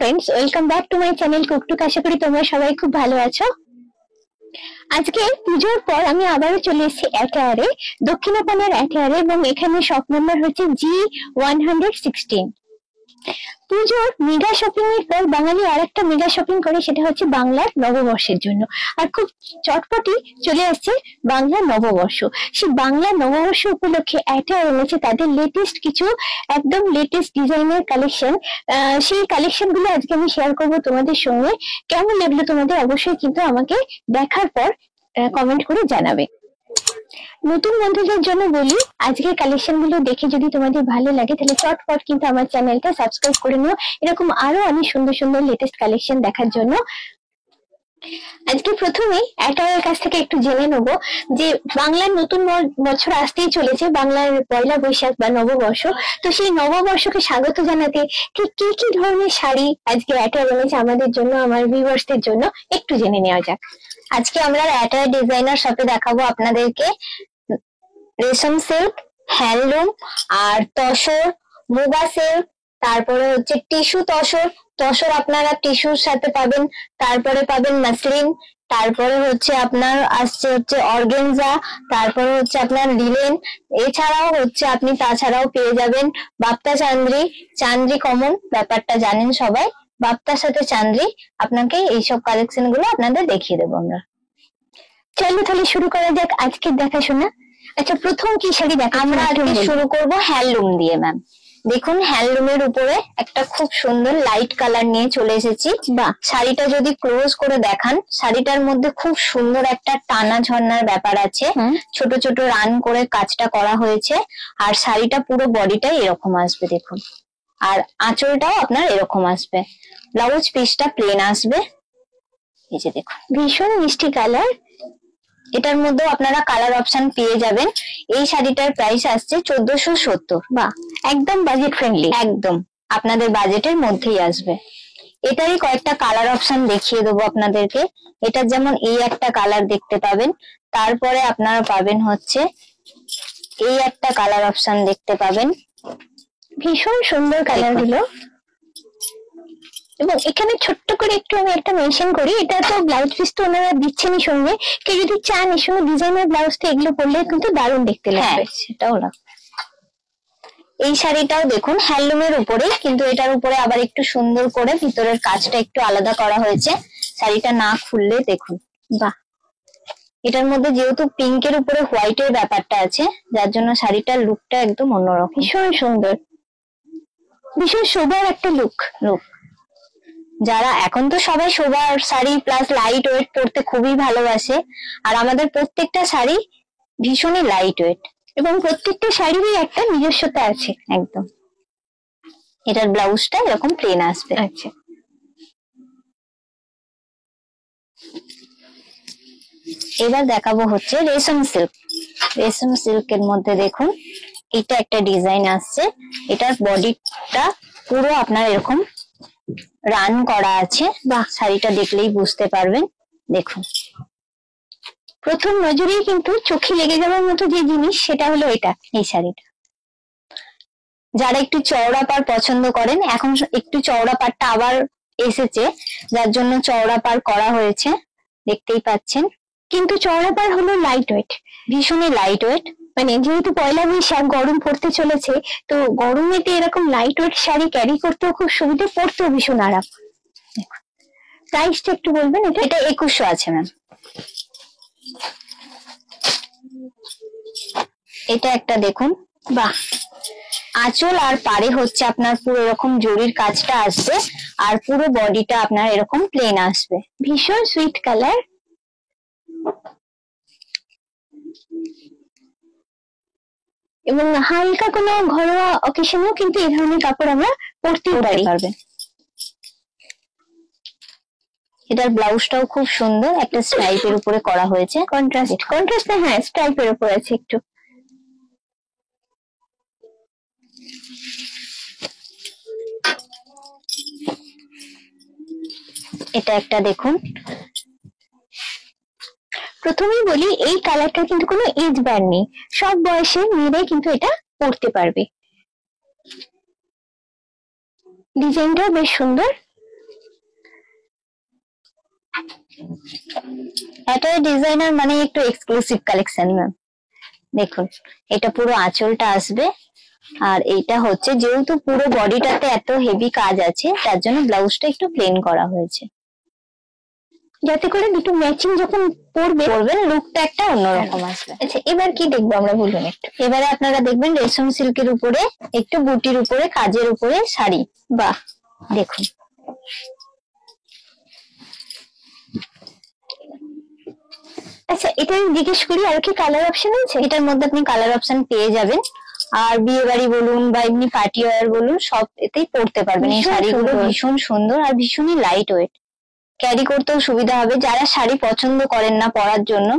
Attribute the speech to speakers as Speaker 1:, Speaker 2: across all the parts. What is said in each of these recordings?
Speaker 1: Friends, welcome back to my channel Cooktook. আশা করি তোমরা সবাই খুব ভালো আছো। আজকে পুজোর পর আমি আবারও চলে এসেছি অ্যাটায়ারে, দক্ষিণাপাড়ার অ্যাটায়ারে, এবং এখানে শপ নাম্বার হচ্ছে G116। পুজোর মেগা শপিং এর পর বাঙালি আর একটা মেগা শপিং করে, সেটা হচ্ছে বাংলার নববর্ষের জন্য। আর খুব চটপটি চলে আসছে বাংলা নববর্ষ। সেই বাংলা নববর্ষ উপলক্ষে অ্যাটায়ার এনেছে তাদের লেটেস্ট কিছু একদম লেটেস্ট ডিজাইনের কালেকশন। সেই কালেকশন গুলো আজকে আমি শেয়ার করবো তোমাদের সঙ্গে। কেমন লাগলো তোমাদের অবশ্যই কিন্তু আমাকে দেখার পর কমেন্ট করে জানাবে। নতুন বন্ধুদের জন্য বলি, আজকের কালেকশন গুলো দেখে যদি তোমাদের ভালো লাগে তাহলে চটপট কিন্তু আমার চ্যানেলটা সাবস্ক্রাইব করে নিও, এরকম আরো অনেক সুন্দর সুন্দর লেটেস্ট কালেকশন দেখার জন্য। আজকে প্রথমে অ্যাটায়ারের কাছ থেকে একটু জেনে নেবো যে বাংলার নতুন বছর আসতেই চলেছে, বাংলার পয়লা বৈশাখ বা নববর্ষ। তো সেই নববর্ষকে স্বাগত জানাতে কি কি ধরনের শাড়ি আজকে অ্যাটায়ার এনেছে আমাদের জন্য, আমার ভিউয়ার্সদের জন্য, একটু জেনে নেওয়া যাক।
Speaker 2: আজকে আমরা অ্যাটায়ার ডিজাইনার শপে দেখাবো আপনাদেরকে রেশম সিল্ক, হ্যান্ডলুম, আর তসর, মুগা সিল্ক, তারপরে হচ্ছে টিস্যু তসর। তসর আপনারা টিস্যুর সাথে পাবেন, তারপরে পাবেন মাসলিন, তারপরে হচ্ছে আপনার আসছে হচ্ছে অর্গেনজা, তারপরে হচ্ছে আপনার লিলেন। এছাড়াও হচ্ছে আপনি তাছাড়াও পেয়ে যাবেন বাপ্তা চান্দ্রি। চান্দ্রি কমন ব্যাপারটা জানেন সবাই, বাপ্তার সাথে চান্দ্রি। আপনাকে এইসব কালেকশন গুলো আপনাদের দেখিয়ে দেবো আমরা।
Speaker 1: চলো তাহলে শুরু করা যাক আজকের দেখাশোনা। আচ্ছা, প্রথম কি শাড়ি দেখা?
Speaker 2: আমরা আজকে শুরু করব হ্যান্ডলুম দিয়ে। ম্যাম দেখুন, হ্যান্ডলুমের উপরে একটা খুব সুন্দর লাইট কালার নিয়ে চলে এসেছি। বা শাড়িটা যদি ক্লোজ করে দেখান, শাড়িটার মধ্যে খুব সুন্দর একটা টানা ঝর্ণার ব্যাপার আছে, ছোট ছোট রান করে কাজটা করা হয়েছে। আর শাড়িটা পুরো বডিটাই এরকম আসবে দেখুন, আর আঁচলটাও আপনার এরকম আসবে। ব্লাউজ পিসটা প্লেন আসবে, এই যে দেখুন
Speaker 1: ভীষণ মিষ্টি কালার।
Speaker 2: এটার মধ্যেও আপনারা কালার অপশন পেয়ে যাবেন। এই শাড়িটার প্রাইস আসছে 1470।
Speaker 1: বা একদম বাজেট ফ্রেন্ডলি,
Speaker 2: একদম আপনাদের বাজেটের মধ্যেই আসবে। এটারই কয়েকটা কালার অপশন দেখিয়ে দেবো আপনাদেরকে। এটার যেমন এই একটা কালার দেখতে পাবেন, তারপরে আপনারা পাবেন হচ্ছে এই একটা কালার অপশন দেখতে পাবেন।
Speaker 1: ভীষণ সুন্দর কালার গুলো। এবং এখানে ছোট্ট করে একটু আমি একটা মেনশন করি, এটা তো ব্লাউজ পিস তো ওনারা দিচ্ছেনই সঙ্গে, কেউ যদি চান এর সঙ্গে ডিজাইনার ব্লাউজটা এগুলো পরলে কিন্তু দারুণ দেখতে লাগবে।
Speaker 2: সেটাও না, এই শাড়িটাও দেখুন হ্যান্ডলুমের উপরে, কিন্তু এটার উপরে আবার একটু সুন্দর করে ভিতরের কাজটা একটু আলাদা করা হয়েছে। শাড়িটা না খুললে দেখুন,
Speaker 1: বাহ,
Speaker 2: এটার মধ্যে যেহেতু পিঙ্কের উপরে হোয়াইটের ব্যাপারটা আছে, যার জন্য শাড়িটার লুকটা একদম অন্যরকম।
Speaker 1: ভীষণ সুন্দর, ভীষণ সোবার একটা লুক।
Speaker 2: যারা এখন তো সবাই সোবার শাড়ি প্লাস লাইট ওয়েট পরতে খুবই ভালোবাসে, আর আমাদের প্রত্যেকটা শাড়ি ভীষণই লাইট ওয়েট,
Speaker 1: এবং প্রত্যেকটা শাড়িরই একটা নিজস্বতা আছে।
Speaker 2: একদম। এটার ব্লাউজটা এরকম প্লেন আসবে।
Speaker 1: আচ্ছা,
Speaker 2: এবার দেখাবো হচ্ছে রেশম সিল্ক। রেশম সিল্কের মধ্যে দেখুন এটা একটা ডিজাইন আসছে। এটার বডিটা পুরো আপনার এরকম রান করা আছে, বা শাড়িটা দেখলেই বুঝতে পারবেন। দেখুন
Speaker 1: প্রথম নজরেই কিন্তু চোখে লেগে যাওয়ার মতো যে জিনিস সেটা হলো এটা,
Speaker 2: এই শাড়িটা। যারা একটু চওড়া পাড় পছন্দ করেন, এখন একটু চওড়া পাড়টা আবার এসেছে, যার জন্য চওড়া পাড় করা হয়েছে, দেখতেই পাচ্ছেন।
Speaker 1: কিন্তু চওড়া পাড় হলো লাইট ওয়েট,
Speaker 2: ভীষণই লাইট ওয়েট।
Speaker 1: মানে যেহেতু পয়লা বৈশাখ গরম পড়তে চলেছে, তো গরমেতে এরকম লাইট ওয়েট শাড়ি ক্যারি করতেও খুব সুবিধা, পড়তেও ভীষণ আরাম। প্রাইসটা একটু বলবেন?
Speaker 2: এটা 2100 আছে ম্যাম। এটা একটা দেখুন,
Speaker 1: বাহ,
Speaker 2: আঁচল আর পাড়ে হচ্ছে আপনার পুরো এরকম জরির কাজটা আসবে, আর পুরো বডিটা আপনার এরকম প্লেন আসবে।
Speaker 1: ভীষণ সুইট কালার। এবং হালকা কোনো ঘরোয়া অকেশনেও কিন্তু এই ধরনের কাপড় আমরা পরতে পারবেন।
Speaker 2: এটার ব্লাউজটাও খুব সুন্দর, একটা স্ট্রাইপের উপরে করা হয়েছে।
Speaker 1: কন্ট্রাস্ট না, হ্যাঁ স্ট্রাইপের উপর আছে একটু।
Speaker 2: এটা একটা দেখুন।
Speaker 1: প্রথমেই বলি এই কালারটা কিন্তু কোনো এজ ব্যার নেই, সব বয়সের মেয়েরাই কিন্তু এটা পরতে পারবে। ডিজাইনটাও বেশ সুন্দর।
Speaker 2: অ্যাটায়ার ডিজাইনার মানে একটু এক্সক্লুসিভ কালেকশন ম্যাম। দেখুন এটা পুরো আঁচলটা আসবে, আর এইটা হচ্ছে যেহেতু পুরো বডিটাতে এত হেভি কাজ আছে তার জন্য ব্লাউজটা একটু প্লেন করা হয়েছে,
Speaker 1: যাতে করে দুটো ম্যাচিং যখন
Speaker 2: পরবেন লুকটা একটা অন্যরকম আসবে।
Speaker 1: আচ্ছা এবার কি দেখবো আমরা, বলুন একটু।
Speaker 2: এবারে আপনারা দেখবেন রেশম সিল্কের উপরে একটু বুটির উপরে কাজের উপরে শাড়ি।
Speaker 1: বাহ,
Speaker 2: দেখুন
Speaker 1: আচ্ছা এটা আমি জিজ্ঞেস করি, আর কি কালার অপশন আছে?
Speaker 2: এটার মধ্যে আপনি কালার অপশন পেয়ে যাবেন, আর বিয়ে বাড়ি বলুন বা এমনি পার্টি ওয়্যার বলুন সব এতেই পরতে পারবেন। এই
Speaker 1: ভীষণ
Speaker 2: শাড়িগুলো
Speaker 1: সুন্দর।
Speaker 2: ভীষণ সুন্দর আর ভীষণই লাইট ওয়েট, ক্যারি করতেও সুবিধা হবে। যারা শাড়ি পছন্দ করেন না পরার জন্য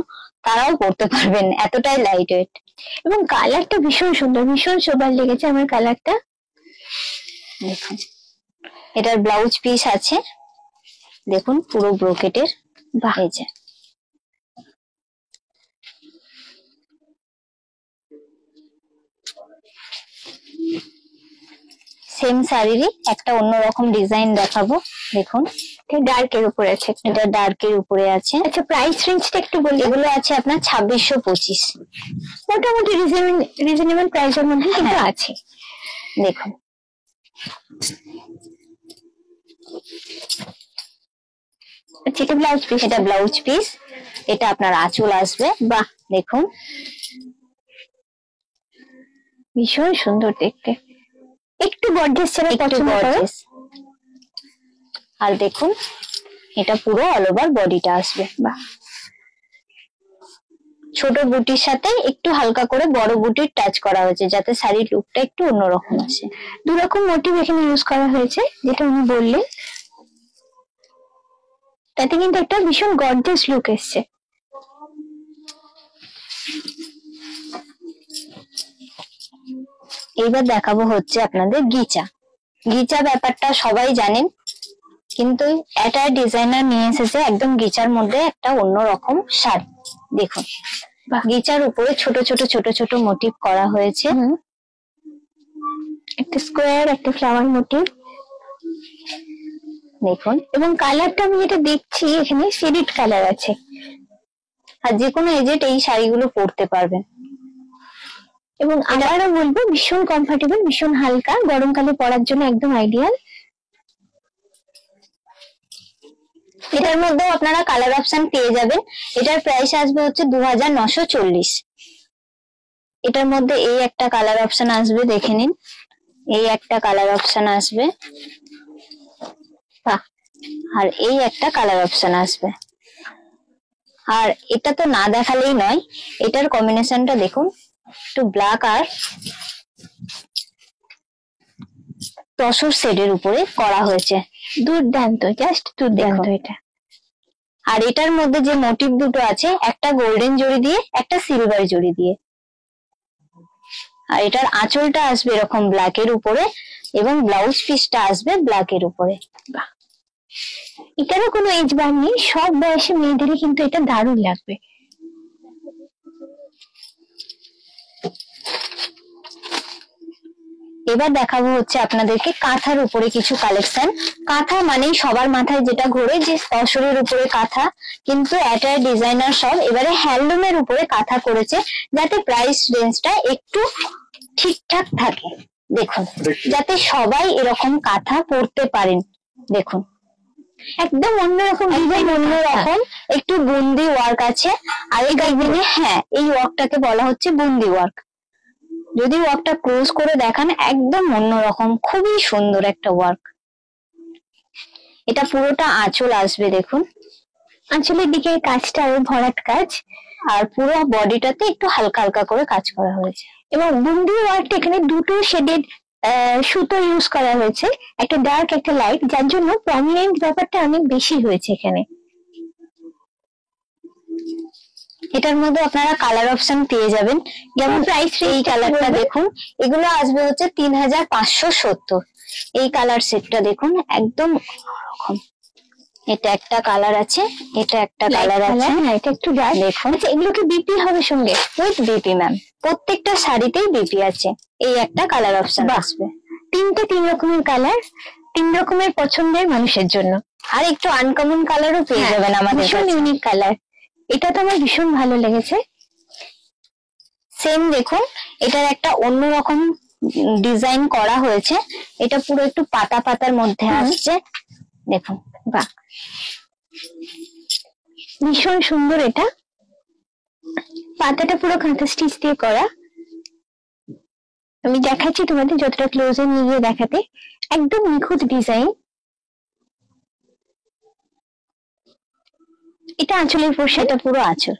Speaker 2: তারাও পরতে পারবেন, এতটাই লাইট ওয়েট।
Speaker 1: এবং কালারটা ভীষণ সুন্দর, ভীষণ সোবার লেগেছে আমার কালারটা।
Speaker 2: দেখুন এটার ব্লাউজ পিস আছে, দেখুন পুরো ব্রোকেটের।
Speaker 1: বাহ,
Speaker 2: এই যে সেম শাড়িরই একটা অন্যরকম ডিজাইন দেখাবো। দেখুন
Speaker 1: ডার্কের উপরে আছে একটা।
Speaker 2: এটা ডার্কের উপরে আছে।
Speaker 1: আচ্ছা প্রাইস রেঞ্জটা একটু বলবেন?
Speaker 2: এগুলো আছে আপনার 2625।
Speaker 1: মোটামুটি রিজনেবল প্রাইসের মধ্যে কিন্তু
Speaker 2: হ্যাঁ।
Speaker 1: আছে।
Speaker 2: দেখুন
Speaker 1: আচ্ছা এটা ব্লাউজ পিস।
Speaker 2: এটা ব্লাউজ পিস, এটা আপনার আঁচল আসবে।
Speaker 1: বাহ,
Speaker 2: দেখুন
Speaker 1: ভীষণ সুন্দর দেখতে, একটু গর্জিয়াস ছাড়া
Speaker 2: একটু
Speaker 1: পছন্দ করো।
Speaker 2: গর্জিয়াস। আর দেখুন এটা পুরো অল ওভার বডিটা আসবে।
Speaker 1: বাহ,
Speaker 2: ছোট বুটির সাথে একটু হালকা করে বড় বুটির টাচ করা হয়েছে যাতে শাড়ির লুকটা একটু অন্যরকম আসে।
Speaker 1: দু রকম মোটিভ এখানে ইউজ করা হয়েছে যেটা উনি বললেন, তাতে কিন্তু একটা ভীষণ গর্জিয়াস লুক এসছে।
Speaker 2: এইবার দেখাবো হচ্ছে আপনাদের গিচা। গিচা ব্যাপারটা সবাই জানেন, কিন্তু অ্যাটায়ার ডিজাইনার নিয়ে এসেছে একদম গিচার মধ্যে একটা অন্যরকম শাড়ি। দেখুন
Speaker 1: বাহ,
Speaker 2: গিচার উপরে ছোট ছোট ছোট ছোট মোটিভ করা হয়েছে।
Speaker 1: একটা স্কোয়ার, একটা ফ্লাওয়ার মোটিভ।
Speaker 2: দেখুন
Speaker 1: এবং কালারটা আমি যেটা দেখছি এখানে শেডেড কালার আছে।
Speaker 2: আর যে কোনো এজেট এই শাড়িগুলো পরতে পারবেন।
Speaker 1: এবং আবারও বলবো ভীষণ কমফোর্টেবল, ভীষণ হালকা, গরমকালে পরার জন্য একদম আইডিয়াল।
Speaker 2: এটার মধ্যেও আপনারা কালার অপশন পেয়ে যাবেন। এটার প্রাইস আসবে হচ্ছে 2940। এটার মধ্যে এই একটা কালার অপশন আসবে, দেখে নিন। এই একটা কালার অপশন আসবে, আর এই একটা কালার অপশন আসবে। আর এটা তো না দেখালেই নয়, এটার কম্বিনেশনটা দেখুন, একটু ব্ল্যাক আর তসর শেডের উপরে করা হয়েছে।
Speaker 1: দুর্দান্ত, জাস্ট দুর্দান্ত এটা।
Speaker 2: আর এটার মধ্যে যে মোটিভ দুটো আছে, একটা গোল্ডেন জড়ি দিয়ে, একটা সিলভার জড়ি দিয়ে। আর এটার আঁচলটা আসবে এরকম ব্ল্যাকের উপরে এবং ব্লাউজ পিসটা আসবে ব্ল্যাকের উপরে।
Speaker 1: বাহ, এটারও কোনো এজ বার নেই, সব বয়সী মেয়েদেরই কিন্তু এটা দারুণ লাগবে।
Speaker 2: এবার দেখাবো হচ্ছে আপনাদেরকে কাঁথার উপরে কিছু কালেকশন। কাঁথা মানেই সবার মাথায় যেটা ঘোরে যে তসরের উপরে কাঁথা, কিন্তু অ্যাটায়ার ডিজাইনার সব এবারে হ্যান্ডলুমের উপরে কাঁথা করেছে যাতে প্রাইস রেঞ্জটা একটু ঠিকঠাক থাকে। দেখুন যাতে সবাই এরকম কাঁথা পরতে পারেন। দেখুন
Speaker 1: একদম অন্যরকম ডিজাইন,
Speaker 2: অন্যরকম একটু বুন্দি ওয়ার্ক আছে। আগেকার দিনে হ্যাঁ এই ওয়ার্কটাকে বলা হচ্ছে বুন্দি ওয়ার্ক। যদি ওয়ার্কটা ক্লোজ করে দেখান একদম অন্যরকম, খুবই সুন্দর একটা ওয়ার্ক। এটা পুরোটা আঁচল আসবে, দেখুন
Speaker 1: আঁচলের দিকে কাজটা আরো ভরাট কাজ,
Speaker 2: আর পুরো বডিটাতে একটু হালকা হালকা করে কাজ করা হয়েছে।
Speaker 1: এবং বুন্দি ওয়ার্কটা এখানে দুটো শেডেড সুতো ইউজ করা হয়েছে, একটা ডার্ক একটা লাইট, যার জন্য প্রমিনেন্ট ব্যাপারটা অনেক বেশি হয়েছে এখানে।
Speaker 2: এটার মধ্যে আপনারা কালার অপশন পেয়ে যাবেন, যেমন
Speaker 1: প্রাইস
Speaker 2: এই কালারটা দেখুন, এগুলো আসবে হচ্ছে 3570। এই কালার সেটটা দেখুন একদম অন্যরকম। এটা একটা কালার আছে, এটা একটা কালার আছে,
Speaker 1: এটা একটু ডার্ক।
Speaker 2: দেখুন
Speaker 1: আচ্ছা এগুলোকে বিপি হবে সঙ্গে?
Speaker 2: উইথ বিপি ম্যাম, প্রত্যেকটা শাড়িতেই বিপি আছে। এই একটা কালার অপশন আসবে।
Speaker 1: তিনটে তিন রকমের কালার, তিন রকমের পছন্দের মানুষের জন্য।
Speaker 2: আর একটু আনকমন কালারও পেয়ে যাবেন আমাদের
Speaker 1: ভীষণ ইউনিক কালার, এটা তো আমার ভীষণ ভালো লেগেছে।
Speaker 2: সেম দেখুন এটার একটা অন্যরকম ডিজাইন করা হয়েছে, এটা পুরো একটু পাতা পাতার মধ্যে আসছে দেখুন।
Speaker 1: বাহ, ভীষণ সুন্দর। এটা পাতাটা পুরো কাঁথা স্টিচ দিয়ে করা। আমি দেখাচ্ছি তোমাদের যতটা ক্লোজে নিয়ে গিয়ে দেখাতে, একদম নিখুঁত ডিজাইন। এটা আঁচলের পোর্শন,
Speaker 2: এটা পুরো আঁচল।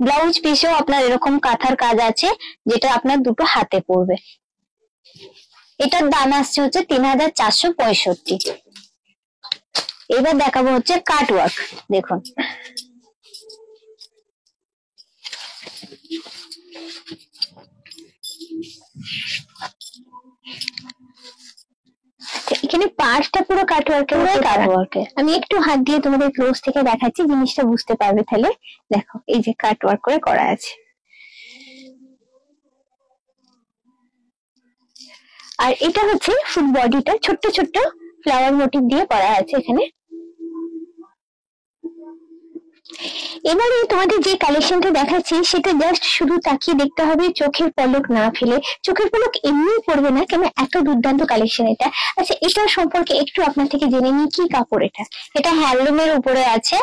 Speaker 2: ব্লাউজ পিসেও আপনার এরকম কাঁথার কাজ আছে, যেটা আপনার দুটো হাতে পড়বে। এটার দাম আসছে হচ্ছে 3465। এবার দেখাবো হচ্ছে কাট ওয়ার্ক। দেখুন
Speaker 1: এখানে পার্টটা পুরো কাটওয়ার্কের,
Speaker 2: পুরো কাটওয়ার্কে।
Speaker 1: আমি একটু হাত দিয়ে তোমাদের ক্লোজ থেকে দেখাচ্ছি, জিনিসটা বুঝতে পারবে তাহলে। দেখো এই যে কাটওয়ার্ক করে করা আছে, আর এটা হচ্ছে ফুল বডিটা ছোট্ট ছোট্ট ফ্লাওয়ার মোটিভ দিয়ে করা আছে এখানে। এবারে তোমাদের যে কালেকশনটা দেখাচ্ছি সেটা জাস্ট শুধু তাকিয়ে দেখতে হবে, চোখের পলক না ফেলে। চোখের পলক এমনি পড়বে না, কেন এত দুর্দান্ত কালেকশন এটা। আচ্ছা, এটা সম্পর্কে একটু আপনার থেকে জেনে নিই, কি কাপড় এটা?
Speaker 2: এটা হ্যান্ডলুমের উপরে আছে,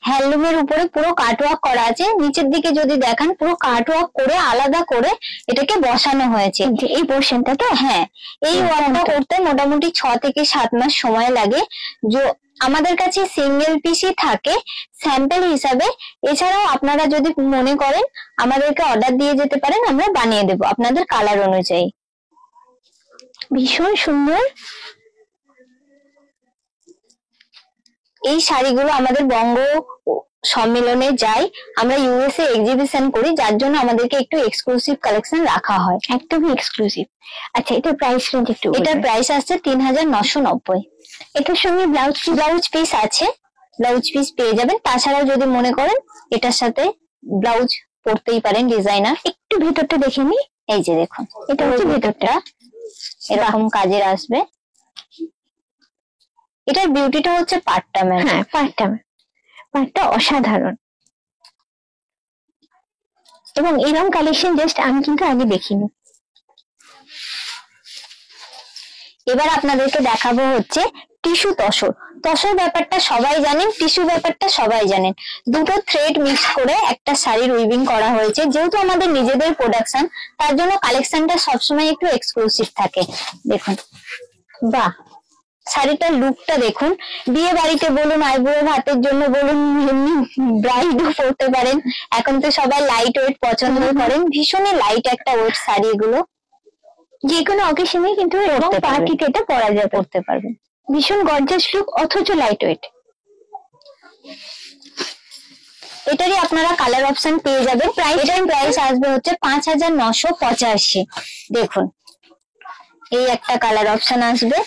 Speaker 2: হ্যান্ডলুমের উপরে পুরো কাটওয়ার্ক করা আছে। নিচের দিকে যদি দেখান পুরো কাটওয়ার্ক করে আলাদা করে এটাকে বসানো হয়েছে।
Speaker 1: এই পোর্শনটা তো,
Speaker 2: হ্যাঁ, এই ওয়ার্কটা করতে মোটামুটি 6 থেকে 7 মাস সময় লাগে। আমাদের কাছে সিঙ্গেল পিসই থাকে স্যাম্পল হিসাবে। এছাড়াও আপনারা যদি মনে করেন আমাদেরকে অর্ডার দিয়ে যেতে পারেন, আমরা বানিয়ে দেবো আপনাদের কালার অনুযায়ী।
Speaker 1: ভীষণ সুন্দর।
Speaker 2: এই শাড়িগুলো আমাদের বঙ্গ সম্মেলনে যাই, আমরা ইউএসএ এক্সিবিশন করি, যার জন্য আমাদেরকে একটু এক্সক্লুসিভ কালেকশন রাখা হয়।
Speaker 1: একদমই এক্সক্লুসিভ। আচ্ছা, এটার প্রাইস রেঞ্জ একটু?
Speaker 2: এটার প্রাইস আসছে 3990।
Speaker 1: এটার সঙ্গে
Speaker 2: ব্লাউজ পিস আছে, ব্লাউজ পিস পেয়ে যাবেন। তাছাড়াও যদি মনে করেন এটার সাথে ব্লাউজ পরতেই পারেন ডিজাইনার।
Speaker 1: একটু ভেতরটা দেখে নি।
Speaker 2: এই যে দেখুন,
Speaker 1: এটা হচ্ছে ভেতরটা,
Speaker 2: এরকম কাজের আসবে। এটার বিউটিটা হচ্ছে পাটটা ম্যাম।
Speaker 1: হ্যাঁ, পাটটা অসাধারণ। এবং এরকম কালেকশন জাস্ট আমি কিন্তু আগে দেখিনি।
Speaker 2: এবার আপনাদেরকে দেখাবো হচ্ছে টিস্যু তসর। তসর ব্যাপারটা সবাই জানেন, টিস্যু ব্যাপারটা সবাই জানেন। দুটো থ্রেড মিক্স করে একটা শাড়ির উইভিং করা হয়েছে। যেহেতু আমাদের নিজেদের প্রোডাকশন, তার জন্য কালেকশনটা সবসময় একটু এক্সক্লুসিভ থাকে। দেখুন, বাহ, শাড়িটার লুকটা দেখুন। বিয়ে বাড়িতে বলুন, আইবুড়ো ভাতের জন্য বলুন, এমনি ব্রাইডও পরতে পারেন। এখন তো সবাই লাইট ওয়েট পছন্দ করেন, ভীষণই লাইট একটা ওয়েট শাড়ি এগুলো।
Speaker 1: যে কোনো অকেশনে কিন্তু পার্টিতে এটা পরা যায়,
Speaker 2: পরতে পারবেন।
Speaker 1: ভীষণ গর্জাস লুক, অথচ লাইট ওয়েট।
Speaker 2: এটারই আপনারা কালার অপশন পেয়ে যাবেন। এটার প্রাইস আসবে হচ্ছে 5985। দেখুন, এই একটা কালার অপশন আসবে,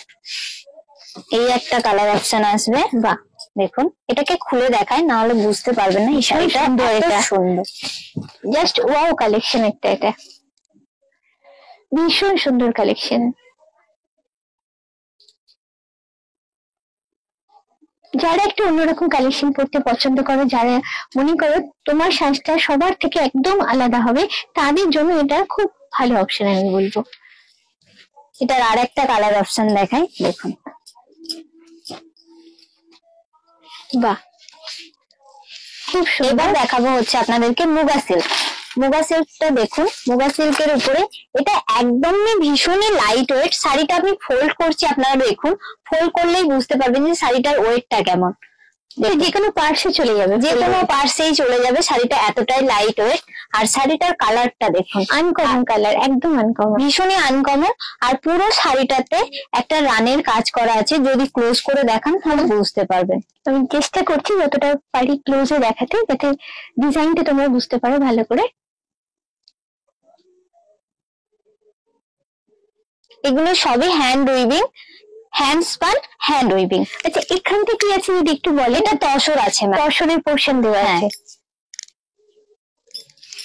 Speaker 2: এই একটা কালার অপশন আসবে। বাহ, দেখুন, এটাকে খুলে দেখায়, না হলে বুঝতে পারবেন না। এই শাড়িটা সুন্দর,
Speaker 1: জাস্ট ওয়াও কালেকশন একটা, এটা ভীষণ সুন্দর কালেকশন। যারা একটু অন্যরকম কালেকশন পড়তে পছন্দ করো, যারা মনে করো তোমার সাজটা সবার থেকে একদম আলাদা হবে, তাদের জন্য এটা খুব ভালো অপশন আমি বলবো।
Speaker 2: এটার আর একটা কালার অপশন দেখাই, দেখুন।
Speaker 1: বাহ, খুব সুন্দর।
Speaker 2: এবার দেখাবো হচ্ছে আপনাদেরকে মুগা সিল্ক। মুগা সিল্কটা দেখুন, মুগা সিল্কের উপরে এটা একদমই ভীষণই লাইট ওয়েট। শাড়িটা আমি ফোল্ড করছি, আপনারা দেখুন, ফোল্ড করলেই বুঝতে পারবেন যে শাড়িটার ওয়েটটা কেমন।
Speaker 1: যে কোনো পার্সে চলে যাবে,
Speaker 2: যে কোনো পার্সেই চলে যাবে। শাড়িটা এতটাই লাইট ওয়েট। আর শাড়িটার কালারটা দেখুন,
Speaker 1: আনকমন কালার, একদম আনকমন,
Speaker 2: ভীষণই আনকমন। আর পুরো শাড়িটাতে একটা রানের কাজ করা আছে, যদি ক্লোজ করে দেখান তাহলে বুঝতে পারবেন।
Speaker 1: আমি চেষ্টা করছি যতটা পারি ক্লোজে দেখাতে, যাতে ডিজাইনটা তোমরা বুঝতে পারো ভালো করে।
Speaker 2: এগুলো সবই hand weaving, hand span, hand weaving.
Speaker 1: আচ্ছা, এখান থেকে কি আছে যদি একটু বলে?
Speaker 2: এটা তসর আছে,
Speaker 1: তসরের পোর্শন দেওয়া আছে।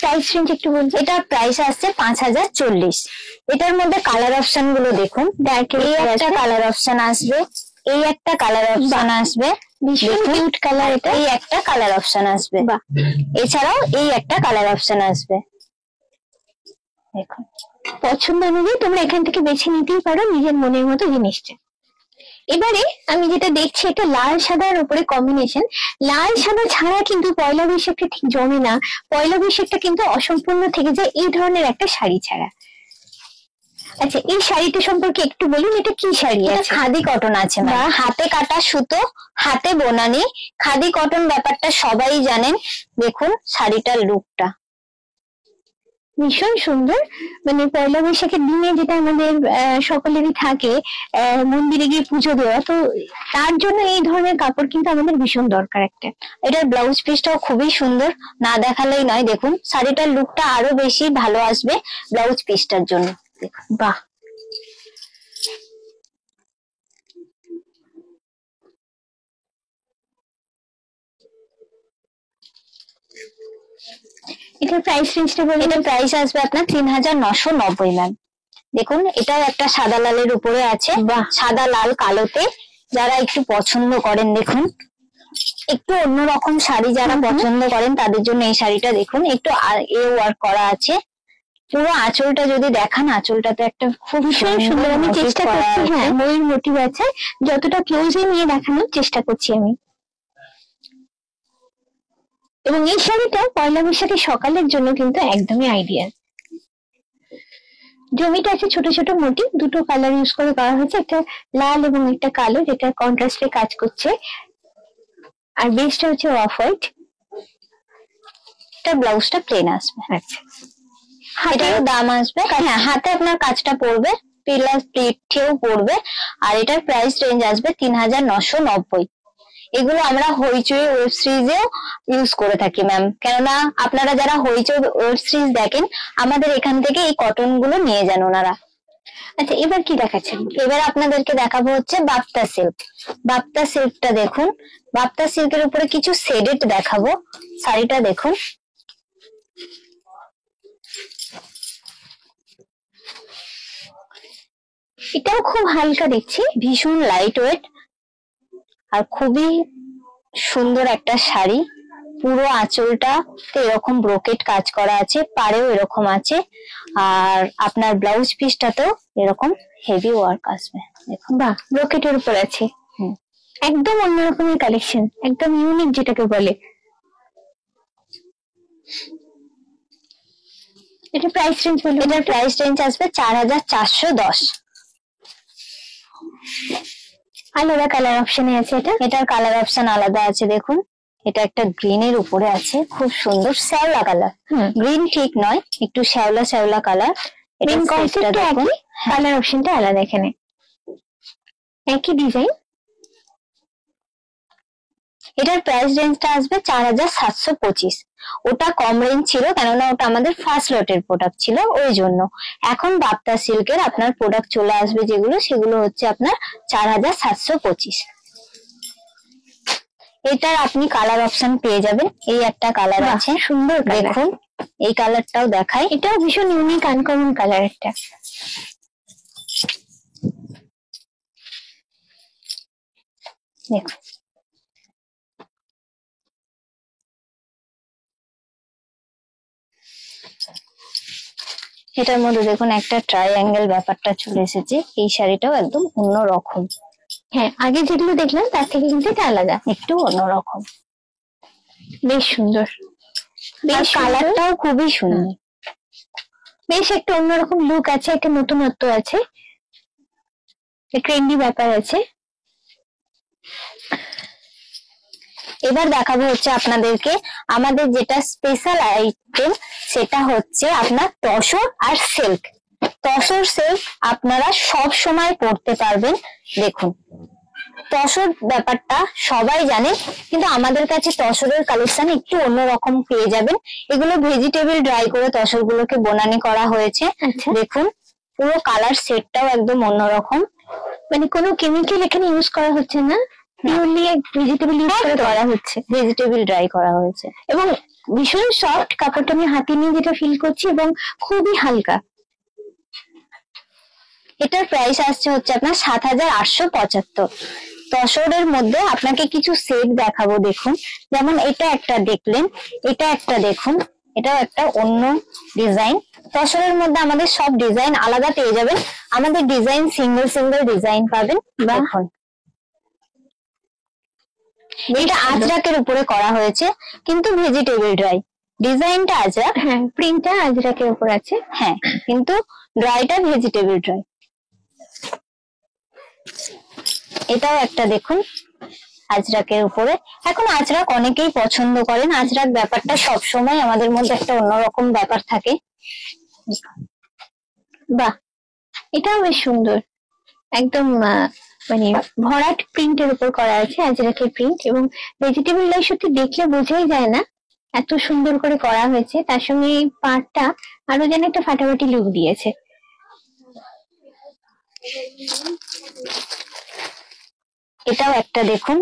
Speaker 1: প্রাইস রেঞ্জ একটু বলবো?
Speaker 2: এটার প্রাইস আসছে 5040। এটার মধ্যে কালার অপশন গুলো দেখুন। এই একটা কালার অপশন আসবে, এই একটা কালার অপশন আসবে,
Speaker 1: ভীষণ কিউট কালার এটা।
Speaker 2: এই একটা কালার অপশন আসবে,
Speaker 1: বাহ,
Speaker 2: এছাড়াও এই একটা কালার অপশন আসবে। দেখুন
Speaker 1: পছন্দ অনুযায়ী তোমরা এখান থেকে বেছে নিতেই পারো নিজের মনের মতো জিনিসটা। এবারে আমি যেটা দেখছি এটা লাল সাদার উপরে কম্বিনেশন। লাল সাদা ছাড়া কিন্তু পয়লা বৈশাখটা ঠিক জমে না, পয়লা বৈশাখটা কিন্তু অসম্পূর্ণ থেকে যায় এই ধরনের একটা শাড়ি ছাড়া। আচ্ছা, এই শাড়িটা সম্পর্কে একটু বলুন, এটা কি শাড়ি
Speaker 2: এটা
Speaker 1: আছে?
Speaker 2: খাদি কটন আছে, হাতে কাটা সুতো, হাতে বোনানি, খাদি কটন ব্যাপারটা সবাই জানেন। দেখুন শাড়িটার লুকটা
Speaker 1: ভীষণ সুন্দর। মানে পয়লা বৈশাখের দিনে যেটা আমাদের সকলেরই থাকে মন্দিরে গিয়ে পুজো দেওয়া, তো তার জন্য এই ধরনের কাপড় কিন্তু আমাদের ভীষণ দরকার একটা।
Speaker 2: এটার ব্লাউজ পিসটাও খুবই সুন্দর, না দেখালেই নয়। দেখুন শাড়িটার লুকটা আরো বেশি ভালো আসবে ব্লাউজ পিসটার জন্য।
Speaker 1: বাহ, এটার প্রাইস রেঞ্জটা বলুন।
Speaker 2: এটার প্রাইস আসবে আপনার 3990 ম্যাম। দেখুন এটাও একটা সাদা লালের উপরে আছে,
Speaker 1: বাহ,
Speaker 2: সাদা লাল কালোতে। যারা একটু পছন্দ করেন, দেখুন একটু অন্যরকম শাড়ি যারা পছন্দ করেন তাদের জন্য এই শাড়িটা দেখুন, একটু এ ওয়ার্ক করা আছে। পুরো আঁচলটা যদি দেখান, আঁচলটাতে একটা খুব
Speaker 1: সুন্দর। আমি চেষ্টা করছি, হ্যাঁ ময়ূর মোটিভ আছে, যতটা ক্লোজে নিয়ে দেখানোর চেষ্টা করছি আমি। এবং এই শাড়িটা পয়লা বৈশাখে সকালের জন্য কিন্তু একদমই আইডিয়াল। জমিটা আছে ছোট ছোট মোটিভ, দুটো কালার ইউজ করে করা হয়েছে, একটা লাল এবং একটা কালো, যেটা কন্ট্রাস্টে কাজ করছে। আর বেসটা হচ্ছে অফ হোয়াইট।
Speaker 2: এটা ব্লাউজটা প্লেন আসবে।
Speaker 1: আচ্ছা,
Speaker 2: এটার দাম আসবে, হ্যাঁ হাতে আপনার কাজটা পড়বে, প্লাস পিঠেও পড়বে। আর এটার প্রাইস রেঞ্জ আসবে 3990। এগুলো আমরা হইচই ওয়েব সিরিজেও ইউজ করে থাকি ম্যাম, কেননা আপনারা যারা হইচই ওয়েব সিরিজ দেখেন আমাদের এখান থেকে এই কটন গুলো নিয়ে যান ওনারা।
Speaker 1: আচ্ছা, এবার কি দেখাচ্ছেন?
Speaker 2: এবার আপনাদেরকে দেখাবো হচ্ছে বাপ্তা সিল্ক। বাপ্তা সিল্কটা দেখুন, বাপ্তা সিল্কের উপরে কিছু শেডেড দেখাবো। শাড়িটা দেখুন,
Speaker 1: এটাও খুব হালকা দেখছি,
Speaker 2: ভীষণ লাইট ওয়েট আর খুবই সুন্দর একটা শাড়ি। পুরো আঁচলটা এরকম ব্রোকেট কাজ করা আছে, পাড়েও এরকম আছে। আর আপনার ব্লাউজ পিসটাতেও এরকম হেভি ওয়ার্ক আসবে।
Speaker 1: দেখুন, বাহ, ব্রোকেটের উপর আছে। একদম অন্যরকমের কালেকশন, একদম ইউনিক যেটাকে বলে। এটা প্রাইস রেঞ্জ বলুন।
Speaker 2: এটার প্রাইস রেঞ্জ আসবে 4410।
Speaker 1: আলাদা কালার অপশনে আছে এটা?
Speaker 2: এটার কালার অপশন আলাদা আছে। দেখুন এটা একটা গ্রিনের উপরে আছে, খুব সুন্দর শ্যাওলা কালার। গ্রিন ঠিক নয়, একটু শ্যাওলা শ্যাওলা কালার।
Speaker 1: মেন কনসেপ্টটা একই, কালার অপশনটা আলাদা। এখানে একই ডিজাইন।
Speaker 2: এটার প্রাইস রেঞ্জটা আসবে 4725। ওটা কম রেঞ্জ ছিল, কেননা ওটা আমাদের ফার্স্ট লটের প্রোডাক্ট ছিল, ওই জন্য। এখন বাপ্তা সিল্কের আপনার প্রোডাক্ট চলে আসবে যেগুলো, সেগুলো হচ্ছে আপনার 4725। এটার আপনি কালার অপশন পেয়ে যাবেন, এই একটা কালার আছে
Speaker 1: সুন্দর,
Speaker 2: দেখুন এই কালারটাও দেখাই।
Speaker 1: এটাও ভীষণ ইউনিক আনকমন কালার একটা।
Speaker 2: দেখুন এটার মধ্যে দেখুন একটা ট্রাইঅ্যাঙ্গেল ব্যাপারটা চলে এসেছে। এই শাড়িটাও একদম অন্যরকম।
Speaker 1: হ্যাঁ, আগে যেগুলো দেখলাম তার থেকে কিন্তু এটা আলাদা,
Speaker 2: একটু অন্যরকম,
Speaker 1: বেশ সুন্দর।
Speaker 2: বেশ কালারটাও খুবই সুন্দর,
Speaker 1: বেশ একটা অন্যরকম লুক আছে, একটা নতুনত্ব আছে, ট্রেন্ডি ব্যাপার আছে।
Speaker 2: এবার দেখাবো হচ্ছে আপনাদেরকে আমাদের যেটা স্পেশাল আইটেম, সেটা হচ্ছে আপনার তসর আর সিল্ক। তসর সিল্ক আপনারা সব সময় পরতে পারবেন। দেখুন তসর ব্যাপারটা সবাই জানে, কিন্তু আমাদের কাছে তসরের কালেকশন একটু অন্যরকম পেয়ে যাবেন। এগুলো ভেজিটেবল ড্রাই করে তসর গুলোকে বোনানি করা হয়েছে। দেখুন পুরো কালার সেটটাও একদম অন্যরকম,
Speaker 1: মানে কোনো কেমিক্যাল এখানে ইউজ করা হচ্ছে না, পিওরলি ভেজিটেবল ইউজ করে করা হচ্ছে,
Speaker 2: ভেজিটেবল ড্রাই করা হয়েছে।
Speaker 1: এবং ভীষণ সফট কাপড়টা আমি হাতে নিয়ে যেটা ফিল করছি, এবং খুবই হালকা।
Speaker 2: এটার প্রাইস আসছে হচ্ছে আপনার 7875। তসরের মধ্যে আপনাকে কিছু সেট দেখাবো। দেখুন, যেমন এটা একটা দেখলেন, এটা একটা দেখুন, এটাও একটা অন্য ডিজাইন। তসরের মধ্যে আমাদের সব ডিজাইন আলাদা পেয়ে যাবেন, আমাদের ডিজাইন সিঙ্গেল সিঙ্গেল ডিজাইন পাবেন। দেখুন, এটা আজরাকের উপরে করা হয়েছে, কিন্তু ভেজিটেবল ড্রাই। ডিজাইনটা আজরাক,
Speaker 1: হ্যাঁ, প্রিন্টটা আজরাকের উপর আছে,
Speaker 2: হ্যাঁ, কিন্তু ড্রাইটা ভেজিটেবল ড্রাই। এটাও একটা দেখুন আজরাকের উপরে। এখন আজরাক অনেকেই পছন্দ করেন, আজরাক ব্যাপারটা সবসময় আমাদের মধ্যে একটা অন্যরকম ব্যাপার থাকে।
Speaker 1: বাহ, এটাও বেশ সুন্দর, একদম মানে ভরাট প্রিন্টের উপর করা আছে আজরাকের প্রিন্ট, এবং ভেজিটেবল ডাই সত্যি দেখলে বোঝাই যায় না এত সুন্দর করে করা হয়েছে। তার সঙ্গে এই পাড়টা আরো যেন একটা ফাটাফাটি লুক দিয়েছে।
Speaker 2: এটাও একটা দেখুন,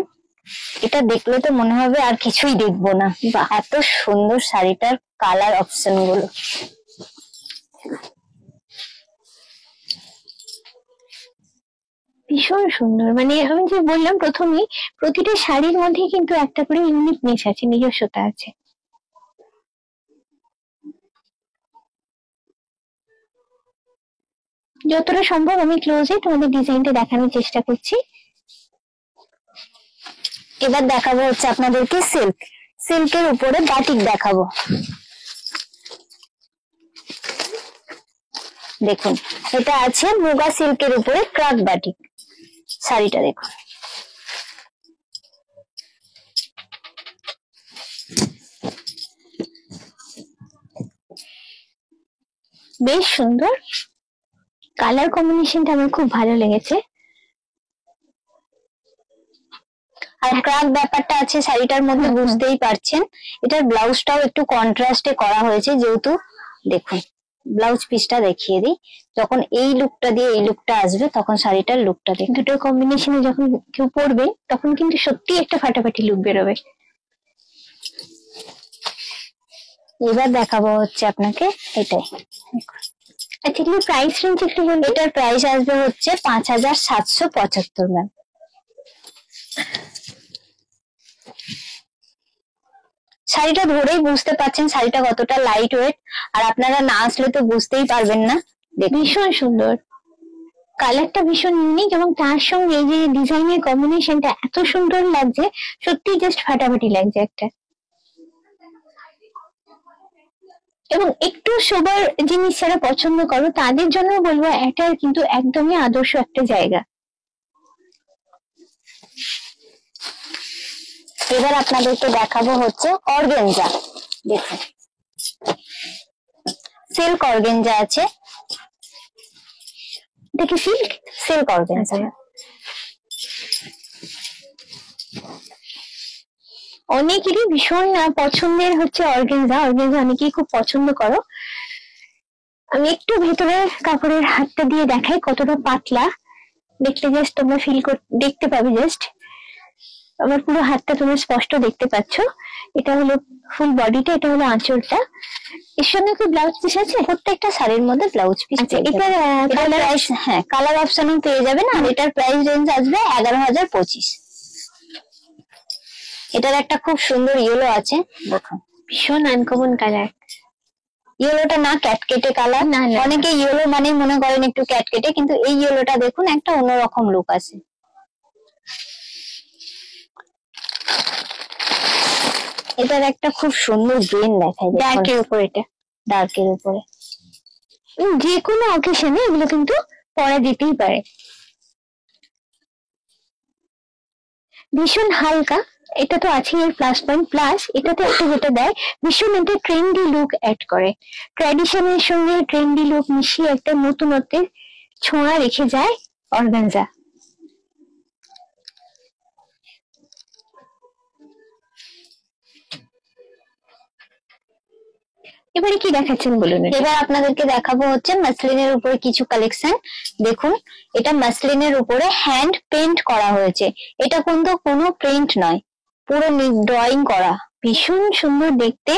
Speaker 2: এটা দেখলে তো মনে হবে আর কিছুই দেখবো না, বা এত সুন্দর শাড়িটার কালার অপশন গুলো।
Speaker 1: ভীষণ সুন্দর, মানে আমি যে বললাম প্রথমেই, প্রতিটা শাড়ির মধ্যে কিন্তু একটা করে ইউনিকনেস আছে, নিজস্বতা আছে। যতটা সম্ভব আমি ক্লোজে তোমাদের ডিজাইনটা দেখানোর চেষ্টা করছি।
Speaker 2: এবার দেখাবো হচ্ছে আপনাদেরকে সিল্ক, সিল্কের উপরে বাটিক দেখাবো। দেখুন, এটা আছে মুগা সিল্কের উপরে ক্রাক বাটিক। শাড়িটা দেখুন,
Speaker 1: বেশ সুন্দর, কালার কম্বিনেশনটা আমার খুব ভালো লেগেছে।
Speaker 2: আর ক্রাক ব্যাপারটা আছে শাড়িটার মধ্যে, বুঝতেই পারছেন। এটার ব্লাউজটাও একটু কন্ট্রাস্টে করা হয়েছে, যেহেতু দেখুন ব্লাউজ পিসটা দেখিয়ে দিই। যখন এই লুকটা দিয়ে এই লুকটা আসবে, তখন শাড়িটার লুকটা দেখুন।
Speaker 1: দুটোর কম্বিনেশনে যখন কেউ পরবে, তখন কিন্তু সত্যি একটা ফাটাফাটি লুক বেরোবে।
Speaker 2: এবার দেখাবো হচ্ছে আপনাকে এটাই।
Speaker 1: আচ্ছা, এগুলো প্রাইস রেঞ্জ একটু বলুন।
Speaker 2: এটার প্রাইস আসবে হচ্ছে 5775 ম্যাম। শাড়িটা ধরেই বুঝতে পারছেন শাড়িটা কতটা লাইট ওয়েট, আর আপনারা না আসলে তো বুঝতেই পারবেন না।
Speaker 1: ভীষণ সুন্দর, কালারটা ভীষণ ইউনিক, এবং তার সঙ্গে এই যে ডিজাইনের কম্বিনেশনটা এত সুন্দর লাগছে, সত্যি জাস্ট ফাটাফাটি লাগছে একটা। এবং একটু সোবার জিনিস যারা পছন্দ করো, তাদের জন্য বলবো এটা কিন্তু একদমই আদর্শ একটা জায়গা।
Speaker 2: এবার আপনাদেরকে দেখাবো হচ্ছে অর্গেনজা। দেখুন, সিল্ক অর্গেনজা আছে।
Speaker 1: দেখি সিল্ক,
Speaker 2: সিল্ক অর্গেনজা।
Speaker 1: অনেকেরই ভীষণ পছন্দের হচ্ছে অর্গেনজা, অর্গেনজা অনেকেই খুব পছন্দ করো। আমি একটু ভেতরের কাপড়ের হাতটা দিয়ে দেখাই কতটা পাতলা, দেখতে জাস্ট তোমরা দেখতে পাবে। জাস্ট আমার পুরো হাতটা তোমরা স্পষ্ট দেখতে পাচ্ছ। এটা হলো ফুল বডিটা, এটা হলো আঁচলটা। এর সঙ্গে কি ব্লাউজ পিস আছে?
Speaker 2: প্রত্যেকটা শাড়ির মধ্যে ব্লাউজ পিস।
Speaker 1: আচ্ছা, এটার
Speaker 2: প্রাইস, হ্যাঁ, কালার অপশনও পেয়ে যাবেন। আর এটার প্রাইস রেঞ্জ আসবে 11,025। এটার একটা খুব সুন্দর ইয়েলো আছে, দেখুন,
Speaker 1: ভীষণ আনকমন কালার।
Speaker 2: ইয়েলোটা না ক্যাটকেটে কালার, অনেকে ইয়েলো মানে মনে করেন একটু ক্যাটকেটে, কিন্তু এই ইয়েলোটা দেখুন একটা অন্যরকম লুক আছে। এটার একটা খুব সুন্দর গ্রিন দেখায়,
Speaker 1: ডার্কের উপর, এটা
Speaker 2: ডার্কের উপরে।
Speaker 1: যে কোনো অকেশনে এগুলো কিন্তু পরা যেতেই পারে। ভীষণ হালকা, এটা তো আছে এর প্লাস পয়েন্ট। প্লাস এটাতে একটা যেটা দেয়, ভীষণ একটা ট্রেন্ডি লুক অ্যাড করে, ট্র্যাডিশনের সঙ্গে ট্রেন্ডি লুক মিশিয়ে একটা নতুনত্বের ছোঁয়া রেখে যায় অর্গানজা। এবারে কি দেখাচ্ছেন বলুন?
Speaker 2: এবার আপনাদেরকে দেখাবো হচ্ছে মাসলিনের উপরে কিছু কালেকশন। দেখুন, এটা মাসলিনের উপরে হ্যান্ড পেইন্ট করা হয়েছে। এটা কিন্তু কোনো প্রিন্ট নয়, পুরো ড্রয়িং করা।
Speaker 1: ভীষণ সুন্দর দেখতে,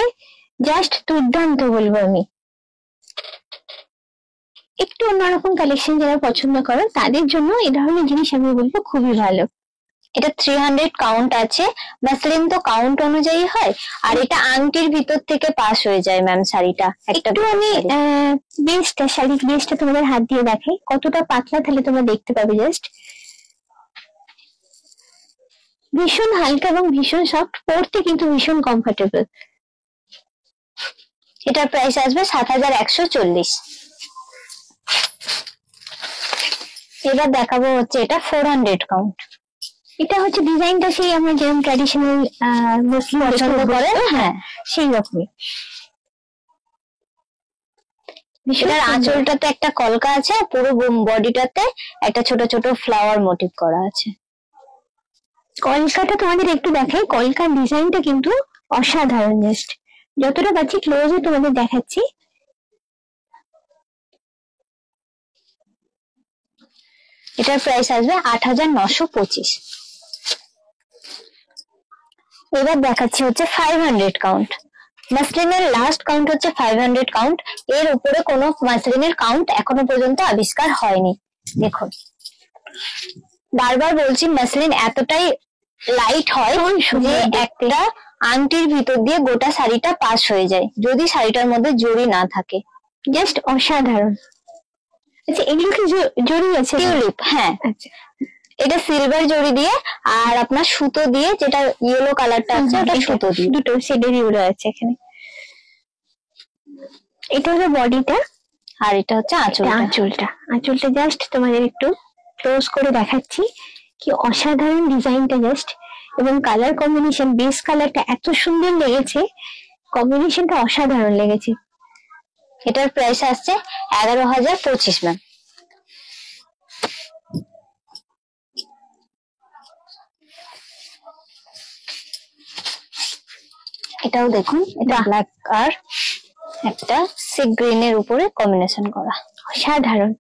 Speaker 1: জাস্ট দুর্দান্ত বলবো আমি। একটু অন্যরকম কালেকশন যারা পছন্দ করো, তাদের জন্য এই ধরনের জিনিস আমি বলবো খুবই ভালো।
Speaker 2: এটা 300 কাউন্ট আছে। মাসলিন তো কাউন্ট অনুযায়ী হয়, আর এটা আংটির ভিতর থেকে পাস হয়ে যায় ম্যাম শাড়িটা।
Speaker 1: একটু আমি বেস্টটা শাড়ির বেস্টটা তোমাদের হাত দিয়ে দেখাই কতটা পাতলা, তাহলে তোমরা দেখতে পাবে। জাস্ট ভীষণ হালকা এবং ভীষণ সফট, পরতে কিন্তু ভীষণ কমফোর্টেবল।
Speaker 2: এটার প্রাইস আসবে 7140। এবার দেখাবো হচ্ছে এটা 400 কাউন্ট।
Speaker 1: এটা হচ্ছে ডিজাইনটা সেই আমরা যেরকম ট্র্যাডিশনাল মুসলিম
Speaker 2: পছন্দ করে, হ্যাঁ
Speaker 1: সেই রকমই।
Speaker 2: এটার আঁচলটাতে একটা কলকা আছে, পুরো বডিটাতে একটা ছোট ছোট ফ্লাওয়ার মোটিভ করা আছে।
Speaker 1: কলকাটা তোমাদের একটু দেখাই, কলকার ডিজাইনটা কিন্তু অসাধারণ। জাস্ট যতটা পাচ্ছি ক্লোজে তোমাদের দেখাচ্ছি।
Speaker 2: এটার প্রাইস আসবে 8925। এবার দেখাচ্ছি হচ্ছে 500 কাউন্ট। মাসলিনের লাস্ট কাউন্ট হচ্ছে 500 কাউন্ট। এর উপরে কোনো মাসলিনের কাউন্ট এখনো পর্যন্ত আবিষ্কার হয়নি। দেখুন, বারবার বলছি, মাসলিন এতটাই লাইট হয় যে একটা আংটির ভিতর দিয়ে গোটা শাড়িটা পাস হয়ে যায় যদি শাড়িটার মধ্যে জড়ি না থাকে।
Speaker 1: জাস্ট অসাধারণ। আচ্ছা, এগুলো কি জড়ি আছে?
Speaker 2: টিউলিপ, হ্যাঁ।
Speaker 1: আচ্ছা,
Speaker 2: এটা সিলভার জড়ি দিয়ে, আর আপনার সুতো দিয়ে, যেটা ইয়েলো কালারটা আছে ওটা সুতো দিয়ে,
Speaker 1: দুটো শেডের ইউলো আছে এখানে। এটা হলো বডিটা,
Speaker 2: আর এটা হচ্ছে আঁচলটা।
Speaker 1: আঁচলটা জাস্ট তোমাদের একটু ক্লোজ করে দেখাচ্ছি, কি অসাধারণ ডিজাইনটা। জাস্ট এবং কালার কম্বিনেশন, বেস কালারটা এত সুন্দর লেগেছে, কম্বিনেশনটা অসাধারণ লেগেছে।
Speaker 2: এটার প্রাইস আসছে 11025 ম্যাম। এটাও দেখুন, এটা ব্ল্যাক আর একটা সি গ্রিনের উপরে কম্বিনেশন করা,
Speaker 1: অসাধারণ।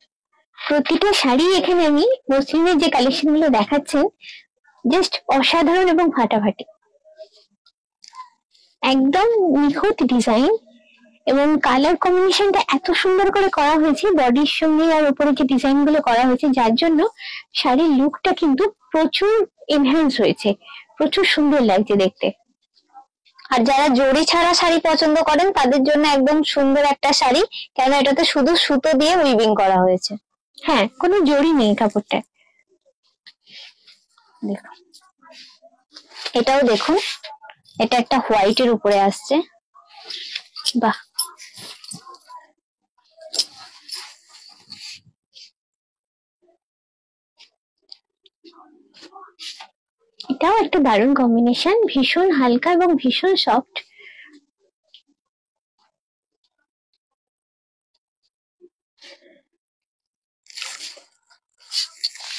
Speaker 1: প্রতিটা শাড়ি এখানে আমি মসলিনের যে কালেকশন গুলো দেখাচ্ছেন জাস্ট অসাধারণ এবং ফাটাফাটি, একদম নিখুঁত ডিজাইন এবং কালার কম্বিনেশনটা এত সুন্দর করে করা হয়েছে বডির সঙ্গে, আর উপরে যে ডিজাইন গুলো করা হয়েছে, যার জন্য শাড়ির লুকটা কিন্তু প্রচুর এনহ্যান্স হয়েছে, প্রচুর সুন্দর লাগছে দেখতে।
Speaker 2: আর যারা জড়ি ছাড়া শাড়ি পছন্দ করেন তাদের জন্য একদম সুন্দর একটা শাড়ি, কেন এটাতে শুধু সুতো দিয়ে উইভিং করা হয়েছে।
Speaker 1: হ্যাঁ, কোনো জড়ি নেই কাপড়টা।
Speaker 2: দেখুন, এটাও দেখুন, এটা একটা হোয়াইটের উপরে আসছে। বাহ,
Speaker 1: এটাও একটা দারুণ কম্বিনেশন, ভীষণ হালকা এবং ভীষণ সফট।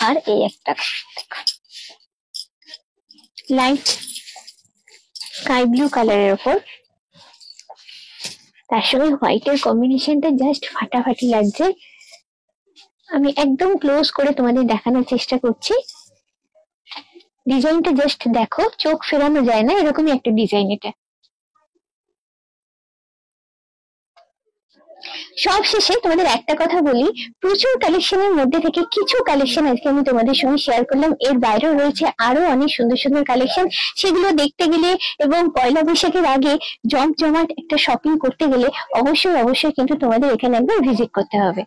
Speaker 2: আর এই একটা
Speaker 1: লাইট স্কাই ব্লু কালারের উপর, তার সঙ্গে হোয়াইটের কম্বিনেশনটা জাস্ট ফাটাফাটি লাগছে। আমি একদম ক্লোজ করে তোমাদের দেখানোর চেষ্টা করছি। ডিজাইনটা জাস্ট দেখো, চোখ ফেরানো যায় না, এরকমই একটা ডিজাইন এটা। সব শেষে তোমাদের একটা কথা বলি, প্রচুর কালেকশনের মধ্যে থেকে কিছু কালেকশন আজকে আমি তোমাদের সঙ্গে শেয়ার করলাম। এর বাইরেও রয়েছে আরো অনেক সুন্দর সুন্দর কালেকশন, সেগুলো দেখতে গেলে এবং পয়লা বৈশাখের আগে জমজমাট একটা শপিং করতে গেলে অবশ্যই কিন্তু তোমাদের এখানে একবার ভিজিট করতে হবে।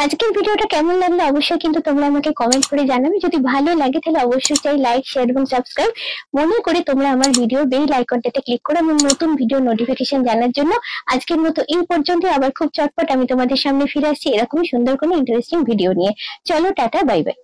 Speaker 1: আজকের ভিডিওটা কেমন লাগলো অবশ্যই কিন্তু তোমরা আমাকে কমেন্ট করে জানাবে। যদি ভালো লাগে তাহলে অবশ্যই চাই লাইক, শেয়ার এবং সাবস্ক্রাইব মনে করে তোমরা আমার ভিডিও বেল আইকনটাতে ক্লিক করে আমার নতুন ভিডিও নোটিফিকেশন জানার জন্য। আজকের মতো এই পর্যন্ত, আবার খুব চটপট আমি তোমাদের সামনে ফিরে আসছি এরকমই সুন্দর কোনো ইন্টারেস্টিং ভিডিও নিয়ে। চলো, টাটা, বাই বাই।